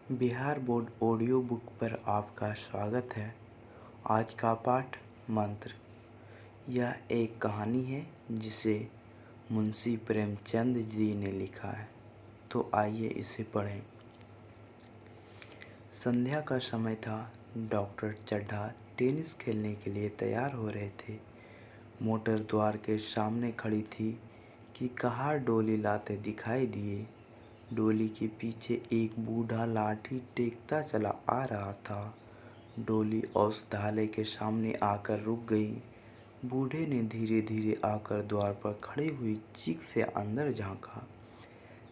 Bihar board audio book पर आपका स्वागत है। आज का पाठ मंत्र। यह एक कहानी है जिसे मुंशी प्रेमचंद जी ने लिखा है, तो आइए इसे पढ़ें। संध्या का समय था। डॉक्टर चड्ढा टेनिस खेलने के लिए तैयार हो रहे थे। मोटर द्वार के सामने खड़ी थी कि कहार डोली लाते दिखाई दिए। डोली के पीछे एक बूढ़ा लाठी टेकता चला आ रहा था। डोली औषधालय के सामने आकर रुक गई। बूढ़े ने धीरे धीरे आकर द्वार पर खड़ी हुई चीख से अंदर झांका।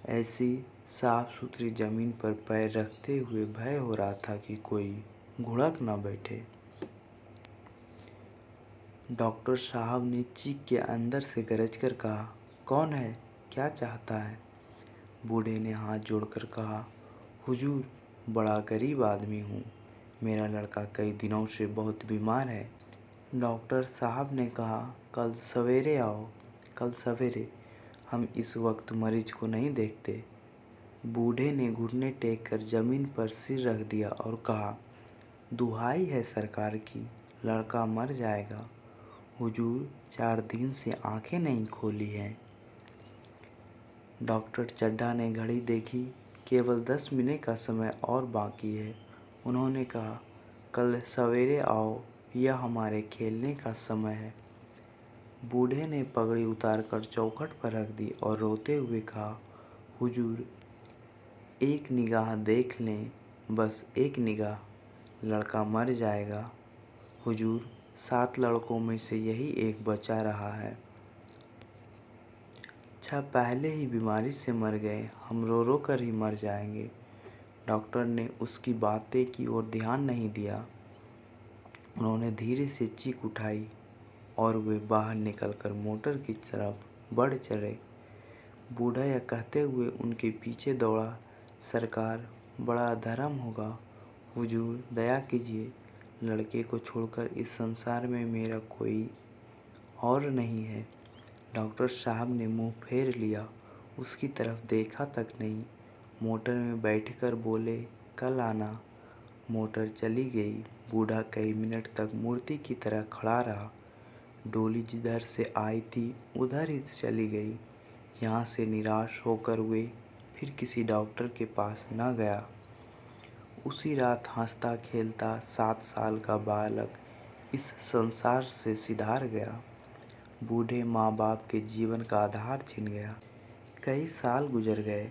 ऐसी साफ सुथरी जमीन पर पैर रखते हुए भय हो रहा था कि कोई घुड़क न बैठे। डॉक्टर साहब ने चीख के अंदर से गरजकर कहा, कौन है, क्या चाहता है? बूढ़े ने हाथ जोड़कर कहा, हुजूर, बड़ा गरीब आदमी हूँ। मेरा लड़का कई दिनों से बहुत बीमार है। डॉक्टर साहब ने कहा, कल सवेरे आओ। कल सवेरे? हम इस वक्त मरीज को नहीं देखते। बूढ़े ने घुटने टेक कर जमीन पर सिर रख दिया और कहा, दुहाई है सरकार की, लड़का मर जाएगा। हुजूर 4 दिन से आंखें नहीं खोली हैं। डॉक्टर चड्ढा ने घड़ी देखी। केवल 10 मिनट का समय और बाकी है। उन्होंने कहा, कल सवेरे आओ, यह हमारे खेलने का समय है। बूढ़े ने पगड़ी उतारकर चौखट पर रख दी और रोते हुए कहा, हुजूर, एक निगाह देख लें, बस एक निगाह, लड़का मर जाएगा। हुजूर, 7 लड़कों में से यही एक बचा रहा है। 6 पहले ही बीमारी से मर गए, हम रो रो कर ही मर जाएंगे। डॉक्टर ने उसकी बातें की ओर ध्यान नहीं दिया। उन्होंने धीरे से चीख उठाई और वे बाहर निकलकर मोटर की तरफ बढ़ चले। बूढ़ा यह कहते हुए उनके पीछे दौड़ा, सरकार, बड़ा धर्म होगा। हुजूर, दया कीजिए, लड़के को छोड़कर इस संसार में मेरा कोई और नहीं है। डॉक्टर साहब ने मुंह फेर लिया, उसकी तरफ देखा तक नहीं। मोटर में बैठकर बोले, कल आना। मोटर चली गई। बूढ़ा कई मिनट तक मूर्ति की तरह खड़ा रहा। डोली जिधर से आई थी उधर ही चली गई। यहाँ से निराश होकर वे फिर किसी डॉक्टर के पास न गया। उसी रात हंसता खेलता 7 साल का बालक इस संसार से सिधार गया। बूढ़े माँ बाप के जीवन का आधार छिन गया। कई साल गुजर गए।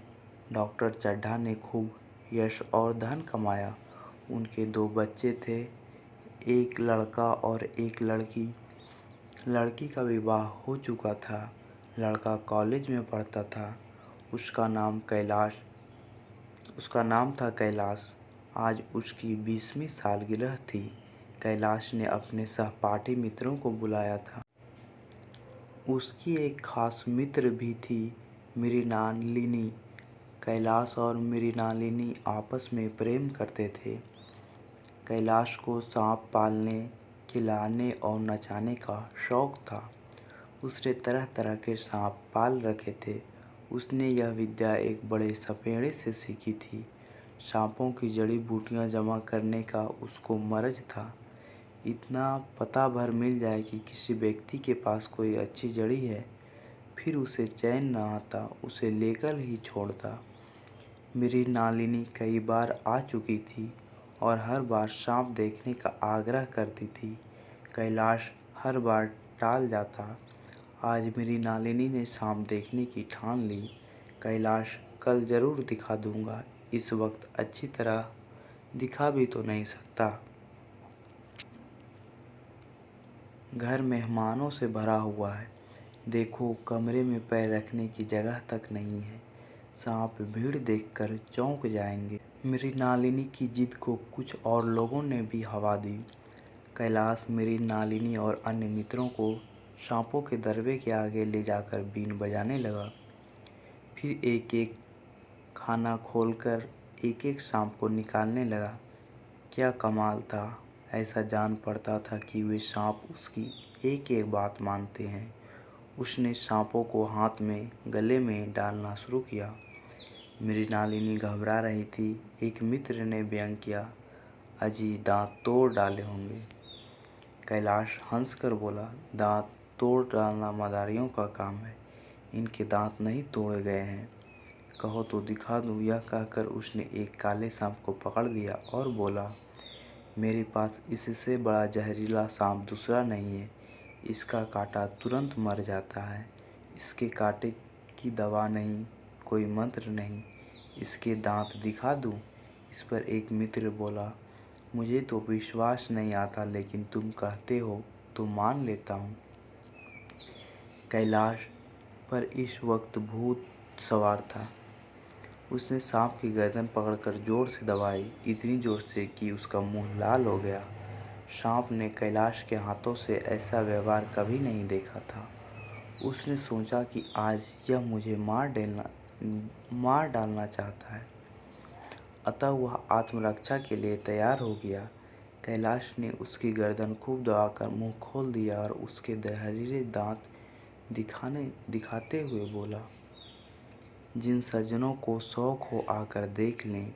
डॉक्टर चड्ढा ने खूब यश और धन कमाया। उनके 2 बच्चे थे, एक लड़का और एक लड़की। लड़की का विवाह हो चुका था। लड़का कॉलेज में पढ़ता था। उसका नाम था कैलाश। आज उसकी 20वीं सालगिरह थी। कैलाश ने अपने सहपाठी मित्रों को बुलाया था। उसकी एक खास मित्र भी थी, मृणालिनी। कैलाश और मृणालिनी आपस में प्रेम करते थे। कैलाश को सांप पालने, खिलाने और नचाने का शौक था। उसने तरह तरह के सांप पाल रखे थे। उसने यह विद्या एक बड़े सपेड़े से सीखी थी। सांपों की जड़ी बूटियां जमा करने का उसको मरज था। इतना पता भर मिल जाए कि किसी व्यक्ति के पास कोई अच्छी जड़ी है, फिर उसे चैन न आता, उसे लेकर ही छोड़ता। मृणालिनी कई बार आ चुकी थी और हर बार सांप देखने का आग्रह करती थी। कैलाश हर बार टाल जाता। आज मृणालिनी ने सांप देखने की ठान ली। कैलाश, कल जरूर दिखा दूंगा। इस वक्त अच्छी तरह दिखा भी तो नहीं सकता। घर मेहमानों से भरा हुआ है। देखो, कमरे में पैर रखने की जगह तक नहीं है। सांप भीड़ देखकर चौंक जाएंगे। मृणालिनी की जिद को कुछ और लोगों ने भी हवा दी। कैलाश मृणालिनी और अन्य मित्रों को सांपों के दरबे के आगे ले जाकर बीन बजाने लगा। फिर एक एक खाना खोलकर एक एक सांप को निकालने लगा। क्या कमाल था! ऐसा जान पड़ता था कि वे सांप उसकी एक एक बात मानते हैं। उसने सांपों को हाथ में, गले में डालना शुरू किया। मृणालिनी घबरा रही थी। एक मित्र ने व्यंग किया, अजी दांत तोड़ डाले होंगे। कैलाश हंसकर बोला, दांत तोड़ डालना मदारियों का काम है, इनके दांत नहीं तोड़े गए हैं। कहो तो दिखा दूँ। यह कहकर उसने एक काले सांप को पकड़ लिया और बोला, मेरे पास इससे बड़ा जहरीला सांप दूसरा नहीं है। इसका काटा तुरंत मर जाता है। इसके काटे की दवा नहीं, कोई मंत्र नहीं। इसके दांत दिखा दूँ? इस पर एक मित्र बोला, मुझे तो विश्वास नहीं आता, लेकिन तुम कहते हो तो मान लेता हूँ। कैलाश पर इस वक्त भूत सवार था। उसने सांप की गर्दन पकड़कर जोर से दबाई, इतनी जोर से कि उसका मुंह लाल हो गया। सांप ने कैलाश के हाथों से ऐसा व्यवहार कभी नहीं देखा था। उसने सोचा कि आज यह मुझे मार डालना चाहता है, अतः वह आत्मरक्षा के लिए तैयार हो गया। कैलाश ने उसकी गर्दन खूब दबाकर मुंह खोल दिया और उसके जहरीले दांत दिखाते हुए बोला, जिन सज्जनों को शौक हो आकर देख लें।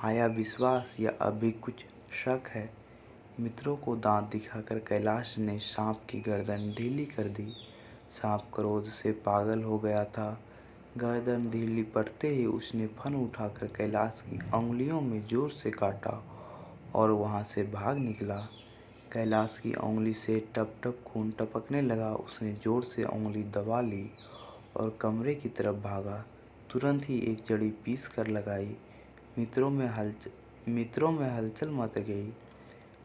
आया विश्वास या अभी कुछ शक है? मित्रों को दांत दिखाकर कैलाश ने सांप की गर्दन ढीली कर दी। सांप क्रोध से पागल हो गया था। गर्दन ढीली पड़ते ही उसने फन उठाकर कैलाश की अंगुलियों में जोर से काटा और वहां से भाग निकला। कैलाश की उंगली से टप टप खून टपकने लगा। उसने जोर से उंगली दबा ली और कमरे की तरफ भागा। तुरंत ही एक जड़ी पीस कर लगाई। मित्रों में हलचल मच गई।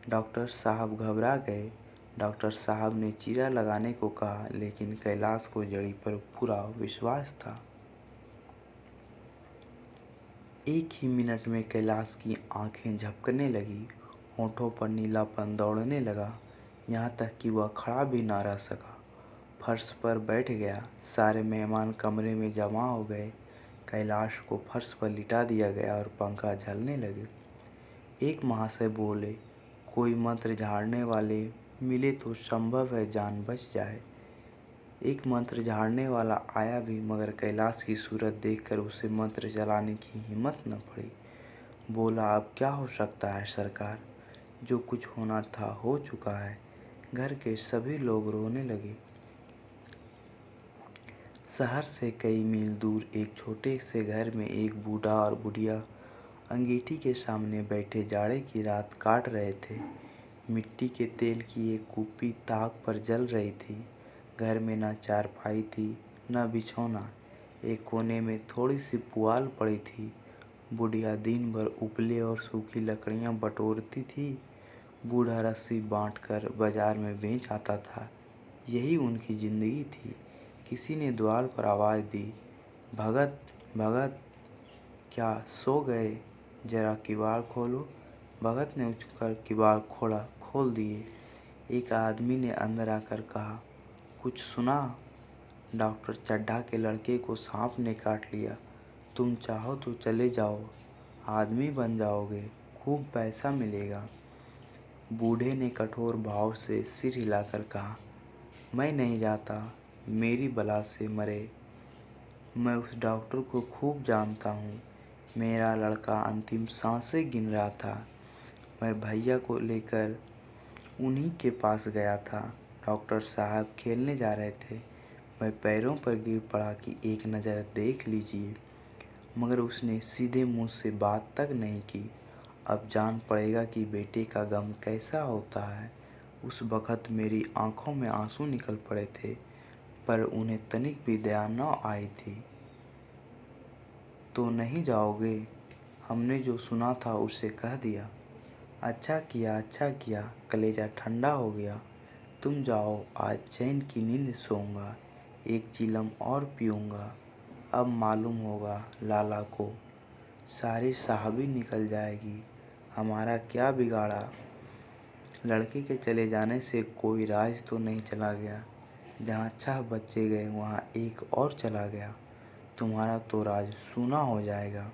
डॉक्टर साहब घबरा गए। डॉक्टर साहब ने चीरा लगाने को कहा, लेकिन कैलाश को जड़ी पर पूरा विश्वास था। एक ही मिनट में कैलाश की आंखें झपकने लगी, होठों पर नीलापन दौड़ने लगा, यहाँ तक कि वह खड़ा भी न रह सका। फर्श पर बैठ गया। सारे मेहमान कमरे में जमा हो गए। कैलाश को फर्श पर लिटा दिया गया और पंखा झलने लगे। एक महाशय बोले, कोई मंत्र झाड़ने वाले मिले तो संभव है जान बच जाए। एक मंत्र झाड़ने वाला आया भी, मगर कैलाश की सूरत देखकर उसे मंत्र चलाने की हिम्मत न पड़ी। बोला, अब क्या हो सकता है सरकार, जो कुछ होना था हो चुका है। घर के सभी लोग रोने लगे। शहर से कई मील दूर एक छोटे से घर में एक बूढ़ा और बुढ़िया अंगीठी के सामने बैठे जाड़े की रात काट रहे थे। मिट्टी के तेल की एक कुप्पी ताक पर जल रही थी। घर में न चारपाई थी न बिछौना। एक कोने में थोड़ी सी पुआल पड़ी थी। बुढ़िया दिन भर उपले और सूखी लकड़ियां बटोरती थी। बूढ़ा रस्सी बांटकर बाजार में बेच आता था। यही उनकी जिंदगी थी। किसी ने द्वार पर आवाज़ दी, भगत भगत, क्या सो गए? जरा किवाड़ खोलो। भगत ने उठकर किवाड़ खोल दिए। एक आदमी ने अंदर आकर कहा, कुछ सुना? डॉक्टर चड्ढा के लड़के को सांप ने काट लिया। तुम चाहो तो चले जाओ, आदमी बन जाओगे, खूब पैसा मिलेगा। बूढ़े ने कठोर भाव से सिर हिलाकर कहा, मैं नहीं जाता, मेरी बला से मरे। मैं उस डॉक्टर को खूब जानता हूँ। मेरा लड़का अंतिम सांसें गिन रहा था। मैं भैया को लेकर उन्हीं के पास गया था। डॉक्टर साहब खेलने जा रहे थे। मैं पैरों पर गिर पड़ा कि एक नज़र देख लीजिए, मगर उसने सीधे मुंह से बात तक नहीं की। अब जान पड़ेगा कि बेटे का गम कैसा होता है। उस वक़्त मेरी आंखों में आंसू निकल पड़े थे, पर उन्हें तनिक भी दया न आई थी। तो नहीं जाओगे? हमने जो सुना था उसे कह दिया। अच्छा किया, कलेजा ठंडा हो गया। तुम जाओ, आज चैन की नींद सोऊंगा। एक चिलम और पीऊँगा। अब मालूम होगा लाला को, सारी साहबी निकल जाएगी। हमारा क्या बिगाड़ा? लड़के के चले जाने से कोई राज तो नहीं चला गया। जहाँ 6 बच्चे गए वहाँ एक और चला गया। तुम्हारा तो राज सूना हो जाएगा।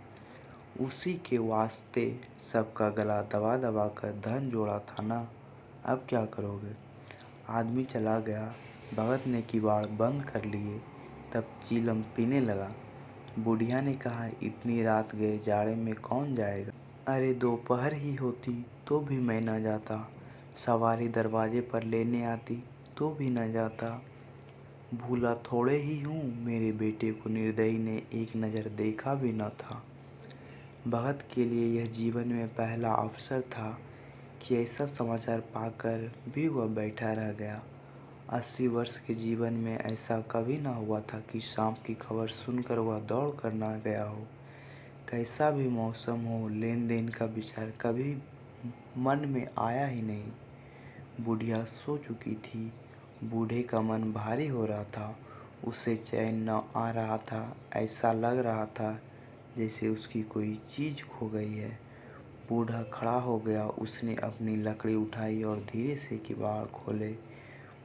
उसी के वास्ते सबका गला दबा दबा कर धन जोड़ा था ना, अब क्या करोगे? आदमी चला गया। भगत ने किवाड़ बंद कर लिए। तब चीलम पीने लगा। बुढ़िया ने कहा, इतनी रात गए जाड़े में कौन जाएगा। अरे दोपहर ही होती तो भी मैं न जाता, सवारी दरवाजे पर लेने आती तो भी न जाता। भूला थोड़े ही हूँ, मेरे बेटे को निर्दयी ने एक नज़र देखा भी न था। भगत के लिए यह जीवन में पहला अवसर था कि ऐसा समाचार पाकर भी वह बैठा रह गया। 80 वर्ष के जीवन में ऐसा कभी न हुआ था कि शाम की खबर सुनकर वह दौड़ कर न गया हो। कैसा भी मौसम हो, लेन देन का विचार कभी मन में आया ही नहीं। बुढ़िया सो चुकी थी। बूढ़े का मन भारी हो रहा था। उसे चैन न आ रहा था। ऐसा लग रहा था जैसे उसकी कोई चीज़ खो गई है। बूढ़ा खड़ा हो गया। उसने अपनी लकड़ी उठाई और धीरे से किवाड़ खोले।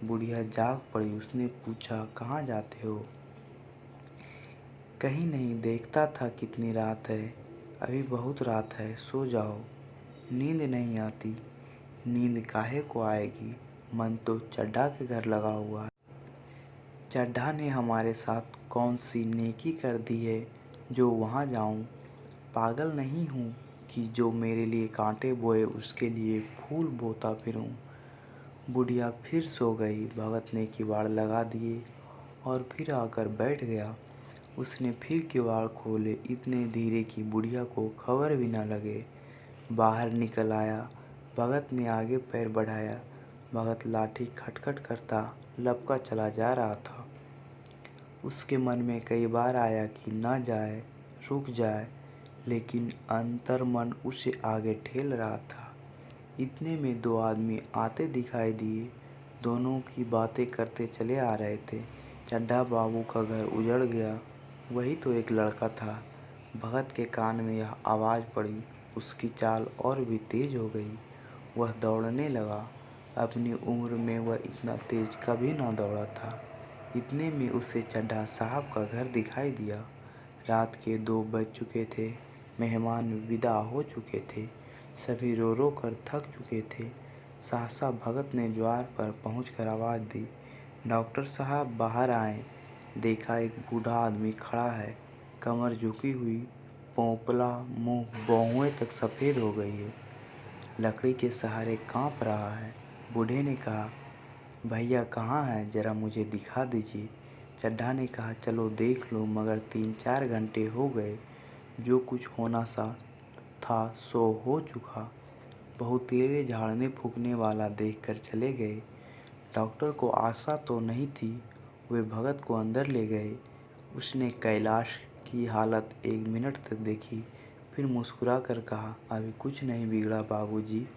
बुढ़िया जाग पड़ी। उसने पूछा, कहाँ जाते हो। कहीं नहीं, देखता था कितनी रात है। अभी बहुत रात है, सो जाओ। नींद नहीं आती। नींद काहे को आएगी, मन तो चड्ढा के घर लगा हुआ है। चड्ढा ने हमारे साथ कौन सी नेकी कर दी है जो वहाँ जाऊँ। पागल नहीं हूँ कि जो मेरे लिए कांटे बोए उसके लिए फूल बोता फिरूँ। बुढ़िया फिर सो गई। भगत ने किवाड़ लगा दिए और फिर आकर बैठ गया। उसने फिर किवाड़ खोले, इतने धीरे कि बुढ़िया को खबर भी न लगे। बाहर निकल आया। भगत ने आगे पैर बढ़ाया। भगत लाठी खटखट करता लपका चला जा रहा था। उसके मन में कई बार आया कि न जाए, रुक जाए, लेकिन अंतर्मन उसे आगे ठेल रहा था। इतने में दो आदमी आते दिखाई दिए। दोनों की बातें करते चले आ रहे थे। चड्ढा बाबू का घर उजड़ गया, वही तो एक लड़का था। भगत के कान में यह आवाज़ पड़ी। उसकी चाल और भी तेज हो गई। वह दौड़ने लगा। अपनी उम्र में वह इतना तेज कभी ना दौड़ा था। इतने में उसे चड्ढा साहब का घर दिखाई दिया। रात के 2 बज चुके थे। मेहमान विदा हो चुके थे। सभी रो रो कर थक चुके थे। सहसा भगत ने द्वार पर पहुंचकर आवाज़ दी, डॉक्टर साहब बाहर आएं। देखा एक बूढ़ा आदमी खड़ा है, कमर झुकी हुई, पोपला मुंह भौहें तक सफ़ेद हो गई है, लकड़ी के सहारे कांप रहा है। बूढ़े ने कहा, भैया कहाँ हैं, ज़रा मुझे दिखा दीजिए। चड्ढा ने कहा, चलो देख लो, मगर 3-4 घंटे हो गए। जो कुछ होना सा था सो हो चुका। बहुतेरे झाड़ने फूकने वाला देखकर चले गए। डॉक्टर को आशा तो नहीं थी। वे भगत को अंदर ले गए। उसने कैलाश की हालत 1 मिनट तक देखी, फिर मुस्कुरा कर कहा, अभी कुछ नहीं बिगड़ा बाबूजी,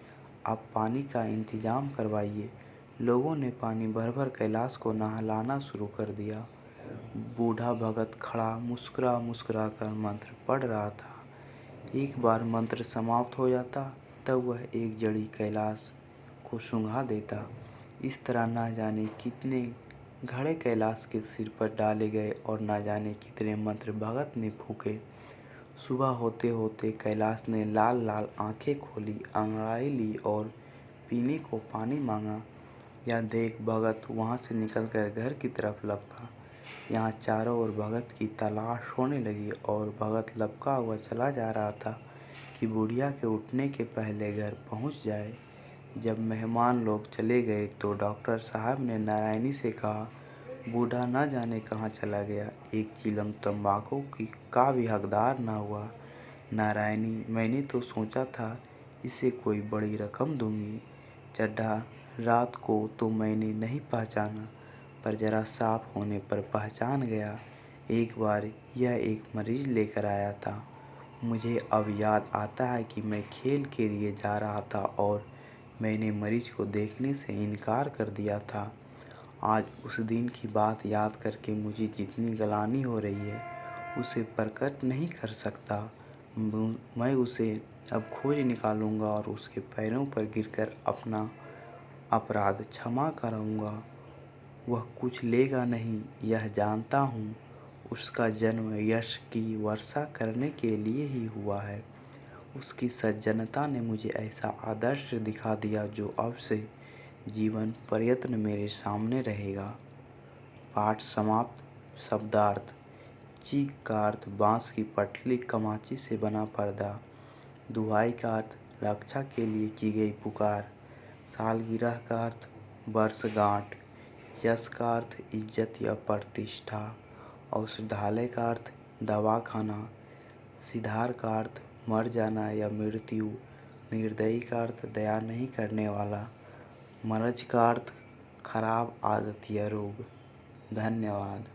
आप पानी का इंतजाम करवाइए। लोगों ने पानी भर भर कैलाश को नहलाना शुरू कर दिया। बूढ़ा भगत खड़ा मुस्कुरा मुस्कुरा कर मंत्र पढ़ रहा था। एक बार मंत्र समाप्त हो जाता तब वह एक जड़ी कैलाश को सूंघा देता। इस तरह न जाने कितने घड़े कैलाश के सिर पर डाले गए और न जाने कितने मंत्र भगत ने फूके। सुबह होते होते कैलाश ने लाल लाल आंखें खोली, अंगड़ाई ली और पीने को पानी मांगा। यह देख भगत वहाँ से निकलकर घर की तरफ लपका। यहाँ चारों ओर भगत की तलाश होने लगी और भगत लपका हुआ चला जा रहा था कि बुढ़िया के उठने के पहले घर पहुँच जाए। जब मेहमान लोग चले गए तो डॉक्टर साहब ने नारायणी से कहा, बूढ़ा न जाने कहाँ चला गया, एक चिलम तंबाकू का भी हकदार न हुआ। नारायणी, मैंने तो सोचा था इसे कोई बड़ी रकम दूंगी। चड्ढा, रात को तो मैंने नहीं पहचाना, पर जरा साफ होने पर पहचान गया। एक बार यह एक मरीज लेकर आया था। मुझे अब याद आता है कि मैं खेल के लिए जा रहा था और मैंने मरीज को देखने से इनकार कर दिया था। आज उस दिन की बात याद करके मुझे जितनी ग्लानि हो रही है उसे प्रकट नहीं कर सकता। मैं उसे अब खोज निकालूंगा और उसके पैरों पर गिरकर अपना अपराध क्षमा कराऊंगा। वह कुछ लेगा नहीं, यह जानता हूँ। उसका जन्म यश की वर्षा करने के लिए ही हुआ है। उसकी सज्जनता ने मुझे ऐसा आदर्श दिखा दिया जो अब से जीवन पर्यंत मेरे सामने रहेगा। पाठ समाप्त। शब्दार्थ: चीख का अर्थ बाँस की पतली कमाची से बना पर्दा। दुहाई का अर्थ रक्षा के लिए की गई पुकार। सालगिरह का अर्थ वर्षगांठ। यश का अर्थ इज्जत या प्रतिष्ठा। औषधालय का अर्थ दवाखाना। सिधार का अर्थ मर जाना या मृत्यु। निर्दयी का अर्थ दया नहीं करने वाला। मरज का अर्थ खराब आदत या रोग। धन्यवाद।